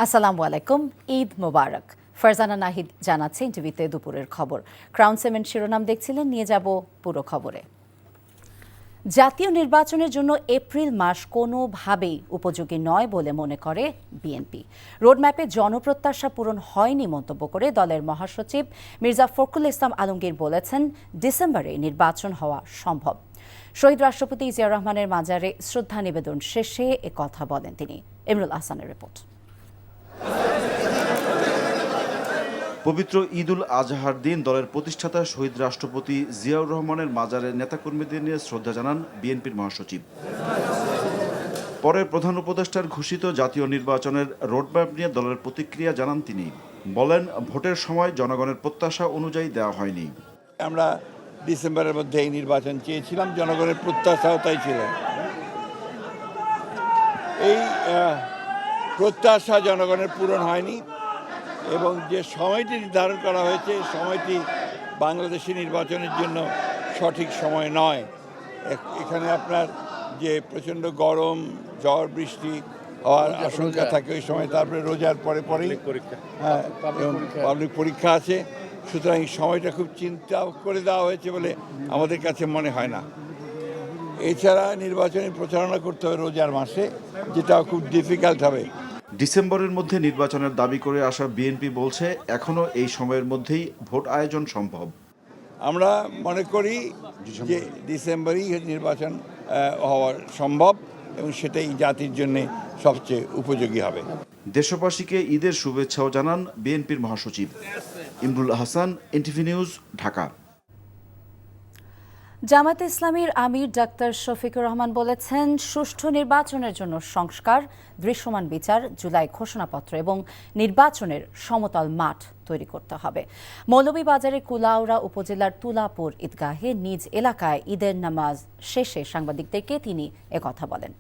আসসালামু আলাইকুম, ঈদ মোবারক। ফারজানা নাহিদ জানাচ্ছেন টিভিতে দুপুরের খবর। ক্রাউন সিমেন্ট শিরোনাম দেখছিলেন, নিয়ে যাব পুরো খবরে। জাতীয় নির্বাচনের জন্য এপ্রিল মাস কোনোভাবেই উপযোগী নয় বলে মনে করে বিএনপি। রোডম্যাপে জনপ্রত্যাশা পূরণ হয়নি মন্তব্য করে দলের মহাসচিব মির্জা ফখরুল ইসলাম আলমগীর বলেছেন, ডিসেম্বরে নির্বাচন হওয়া সম্ভব। শহীদ রাষ্ট্রপতি জিয়াউর রহমানের মাজারে শ্রদ্ধা নিবেদন শেষে কথা বলেন তিনি। ইমরুল আহসানের রিপোর্ট। পবিত্র ঈদ উল আজহার দিন দলের প্রতিষ্ঠাতা শহীদ রাষ্ট্রপতি জিয়াউর রহমানের মাজারে নেতাকর্মীদের নিয়ে শ্রদ্ধা জানান বিএনপির মহাসচিব। পরে প্রধান উপদেষ্টার ঘোষিত জাতীয় নির্বাচনের রোডম্যাপ নিয়ে দলের প্রতিক্রিয়া জানান তিনি। বলেন, ভোটের সময় জনগণের প্রত্যাশা অনুযায়ী দেওয়া হয়নি। আমরা ডিসেম্বরের মধ্যে এই নির্বাচন চেয়েছিলাম, জনগণের প্রত্যাশাও তাই ছিল। এই প্রত্যাশা জনগণের পূরণ হয়নি এবং যে সময়টি নির্ধারণ করা হয়েছে সময়টি বাংলাদেশি নির্বাচনের জন্য সঠিক সময় নয়। এখানে আপনার যে প্রচণ্ড গরম, ঝড় বৃষ্টি হওয়ার আশঙ্কা থাকে ওই সময়, তারপরে রোজার পরে পরেই পাবলিক পরীক্ষা আছে। সুতরাং এই সময়টা খুব চিন্তা করে দেওয়া হয়েছে বলে আমাদের কাছে মনে হয় না। এছাড়া নির্বাচনী প্রচারণা করতে হবে রোজার মাসে, যেটাও খুব ডিফিকাল্ট হবে। ডিসেম্বরের মধ্যে নির্বাচনের দাবি করে আসা বিএনপি বলছে, এখনও এই সময়ের মধ্যেই ভোট আয়োজন সম্ভব। আমরা মনে করি যে ডিসেম্বরেই নির্বাচন হওয়া সম্ভব এবং সেটাই জাতির জন্য সবচেয়ে উপযোগী হবে। দেশবাসীকে ঈদের শুভেচ্ছাও জানান বিএনপির মহাসচিব। Imrul Ahsan, NTV news, Dhaka. জামায়াতে ইসলামীর আমির ডাক্তার শফিকুর রহমান বলেছেন, সুষ্ঠু নির্বাচনের জন্য সংস্কার, দৃশ্যমান বিচার, জুলাই ঘোষণাপত্র এবং নির্বাচনের সমতল মাঠ তৈরি করতে হবে। মৌলভীবাজারের কুলাউড়া উপজেলার তুলাপুর ঈদগাহে নিজ এলাকায় ঈদের নামাজ শেষে সাংবাদিকদেরকে তিনি একথা বলেন।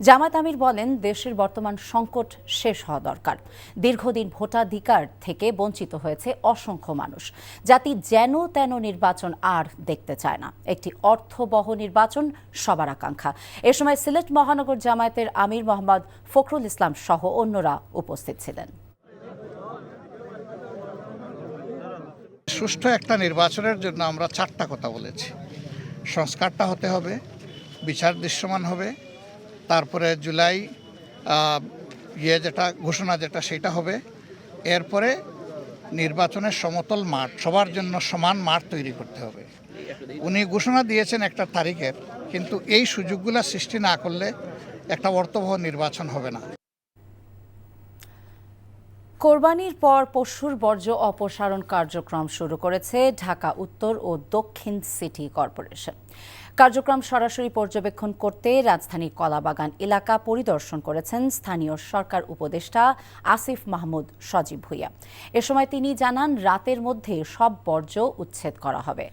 জামায়াত আমির বলেন, দেশের বর্তমান সংকট শেষ হওয়া দরকার। দীর্ঘদিন ভোটাধিকার থেকে বঞ্চিত হয়েছে অসংখ্য মানুষ। জাতি যেন তেন নির্বাচন আর দেখতে চায় না, একটি অর্থবহ নির্বাচন সবার আকাঙ্ক্ষা। এ সময় সিলেট মহানগর জামায়াতের আমির মোহাম্মদ ফখরুল ইসলাম সহ অন্যরা উপস্থিত ছিলেন। সুষ্ঠু একটা নির্বাচনের জন্য আমরা চারটা কথা বলেছি। সংস্কারটা হতে হবে, বিচার দৃশ্যমান হবে, তারপরে জুলাই যেটা ঘোষণা সেটা হবে, এরপরে নির্বাচনের সমতল মাঠ, সবার জন্য সমান মাঠ তৈরি করতে হবে। উনি ঘোষণা দিয়েছেন একটা তারিখের, কিন্তু এই সুযোগগুলো সৃষ্টি না করলে একটা অর্থবহ নির্বাচন হবে না। কোরবানির পর পশুর বর্জ্য অপসারণ কার্যক্রম শুরু করেছে ঢাকা উত্তর ও দক্ষিণ সিটি কর্পোরেশন। কার্যক্রম সরাসরি পর্যবেক্ষণ করতে রাজধানীর কলাবাগান এলাকা পরিদর্শন করেছেন স্থানীয় সরকার উপদেষ্টা আসিফ মাহমুদ সজীব ভুঁইয়া। এ সময় তিনি জানান, রাতের মধ্যে সব বর্জ্য উচ্ছেদ করা হবে।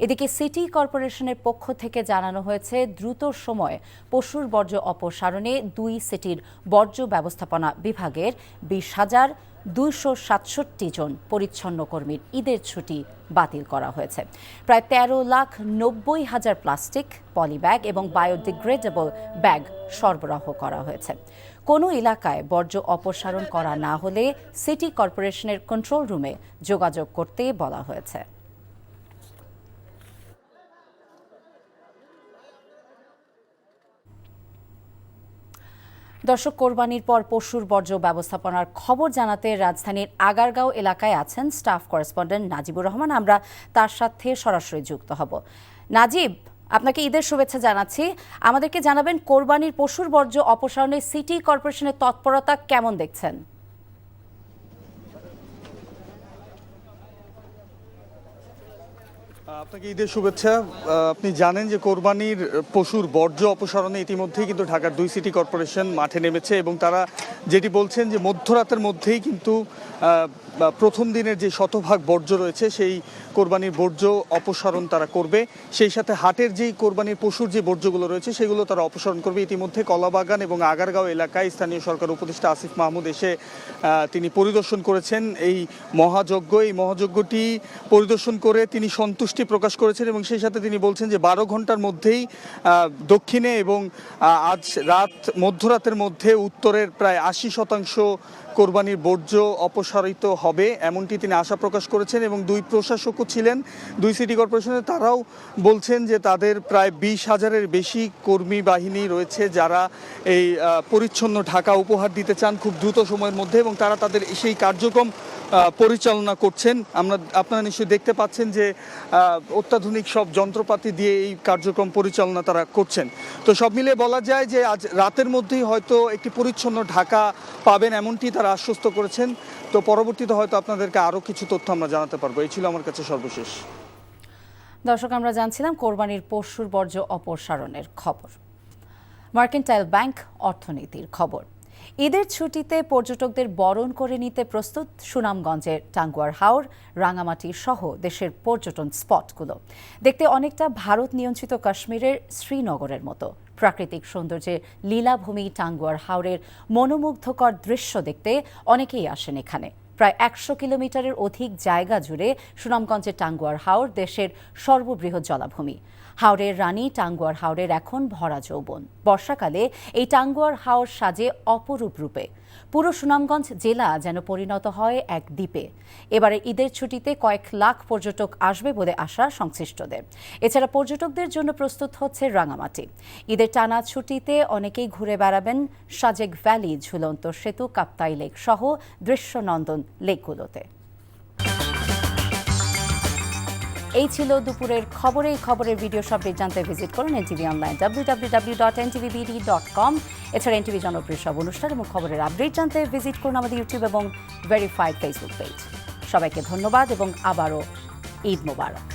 এদিকে সিটি কর্পোরেশনের পক্ষ থেকে জানানো হয়েছে, দ্রুত সময়ে পশুর বর্জ্য অপসারণে 2 সিটির বর্জ্য ব্যবস্থাপনা বিভাগের 20,267 জন পরিচ্ছন্ন কর্মীর ঈদের ছুটি বাতিল করা হয়েছে। প্রায় 13,90,000 প্লাস্টিক, পলিব্যাগ এবং বায়োডিগ্রেডেবল ব্যাগ সরবরাহ করা হয়েছে। কোনো এলাকায় বর্জ্য অপসারণ করা না হলে সিটি কর্পোরেশনের কন্ট্রোল রুমে যোগাযোগ করতে বলা হয়েছে। দর্শক, কোরবানির পর পশুর বর্জ্য ব্যবস্থাপনার খবর জানাতে রাজধানীর আগারগাঁও এলাকায় আছেন স্টাফ করেসপন্ডেন্ট নাজিবুর রহমান। আমরা তার সাথে সরাসরি যুক্ত হব। নাজিব, আপনাকে ঈদের শুভেচ্ছা জানাচ্ছি। আমাদেরকে জানাবেন, কোরবানির পশুর বর্জ্য অপসারণে সিটি কর্পোরেশনের তৎপরতা কেমন দেখছেন? আপনাকে ঈদের শুভেচ্ছা। আপনি জানেন যে কোরবানির পশুর বর্জ্য অপসারণে ইতিমধ্যেই কিন্তু ঢাকার 2 সিটি কর্পোরেশন মাঠে নেমেছে এবং তারা যেটি বলছেন যে মধ্যরাতের মধ্যেই কিন্তু প্রথম দিনের যে শতভাগ বর্জ্য রয়েছে সেই কোরবানির বর্জ্য অপসারণ তারা করবে, সেই সাথে হাটের যেই কোরবানির পশুর যে বর্জ্যগুলো রয়েছে সেগুলো তারা অপসারণ করবে। ইতিমধ্যে কলাবাগান এবং আগারগাঁও এলাকায় স্থানীয় সরকার উপদেষ্টা আসিফ মাহমুদ এসে তিনি পরিদর্শন করেছেন এই মহাযজ্ঞটি পরিদর্শন করে তিনি সন্তুষ্টি প্রকাশ করেছেন এবং সেই সাথে তিনি বলছেন যে 12 ঘন্টার মধ্যেই দক্ষিণে এবং আজ মধ্যরাতের মধ্যে উত্তরের প্রায় 80% কোরবানির বর্জ্য অপসারিত হবে, এমনটি তিনি আশা প্রকাশ করেছেন। এবং 2 প্রশাসকও ছিলেন 2 সিটি কর্পোরেশনের, তারাও বলছেন যে তাদের প্রায় 20,000-এর বেশি কর্মী বাহিনী রয়েছে যারা এই পরিচ্ছন্ন ঢাকা উপহার দিতে চান খুব দ্রুত সময়ের মধ্যে, এবং তারা তাদের সেই কার্যক্রম পরিচালনা করছেন। আপনারা নিশ্চয়ই দেখতে পাচ্ছেন যে অত্যাধুনিক সব যন্ত্রপাতি দিয়ে এই কার্যক্রম পরিচালনা তারা করছেন। তো সব মিলিয়ে বলা যায় যে আজ রাতের মধ্যেই হয়তো একটি পরিচ্ছন্ন ঢাকা পাবেন, এমনটি তারা আশ্বস্ত করেছেন। তো পরবর্তীতে হয়তো আপনাদেরকে আরও কিছু তথ্য আমরা জানাতে পারবো। এই ছিল আমার কাছে সর্বশেষ। দর্শক, আমরা জানছিলাম কোরবানির পশুর বর্জ্য অপসারণের খবর। মার্কেন্টাইল ব্যাংক অর্থনীতির খবর। ঈদের ছুটিতে পর্যটকদের বরণ করে নিতে প্রস্তুত সুনামগঞ্জের টাঙ্গুয়ার হাওর, রাঙামাটি সহ দেশের পর্যটন স্পটগুলো। দেখতে অনেকটা ভারত নিয়ন্ত্রিত কাশ্মীরের শ্রীনগরের মতো। প্রাকৃতিক সৌন্দর্যের লীলাভূমি টাঙ্গুয়ার হাওরের মনোমুগ্ধকর দৃশ্য দেখতে অনেকেই আসেন এখানে। প্রায় 100 কিলোমিটারের অধিক জায়গা জুড়ে সুনামগঞ্জের টাঙ্গুয়ার হাওর দেশের সর্ববৃহৎ জলাভূমি। হাওরের রানী টাঙ্গুয়ার হাওরের এখন ভরা যৌবন। বর্ষাকালে এই টাঙ্গুয়ার হাওর সাজে অপরূপ রূপে। পুরো সুনামগঞ্জ জেলা যেন পরিণত হয় এক দ্বীপে। এবারে ঈদের ছুটিতে কয়েক লাখ পর্যটক আসবে বলে আশা সংশ্লিষ্টদের। এছাড়া পর্যটকদের জন্য প্রস্তুত হচ্ছে রাঙামাটি। ঈদের টানা ছুটিতে অনেকেই ঘুরে বেড়াবেন সাজেক ভ্যালি, ঝুলন্ত সেতু, কাপ্তাই লেক সহ দৃশ্যনন্দন লেকগুলোতে। এই ছিল দুপুরের খবরে। এই খবরের ভিডিও আপডেট জানতে ভিজিট করুন এনটিভি অনলাইন www.ntvbd.com। এছাড়া এনটিভি জনপ্রিয় সব অনুষ্ঠান এবং খবরের আপডেট জানতে ভিজিট করুন আমাদের ইউটিউব এবং ভেরিফাইড ফেসবুক পেজ। সবাইকে ধন্যবাদ এবং আবারও ঈদ মোবারক।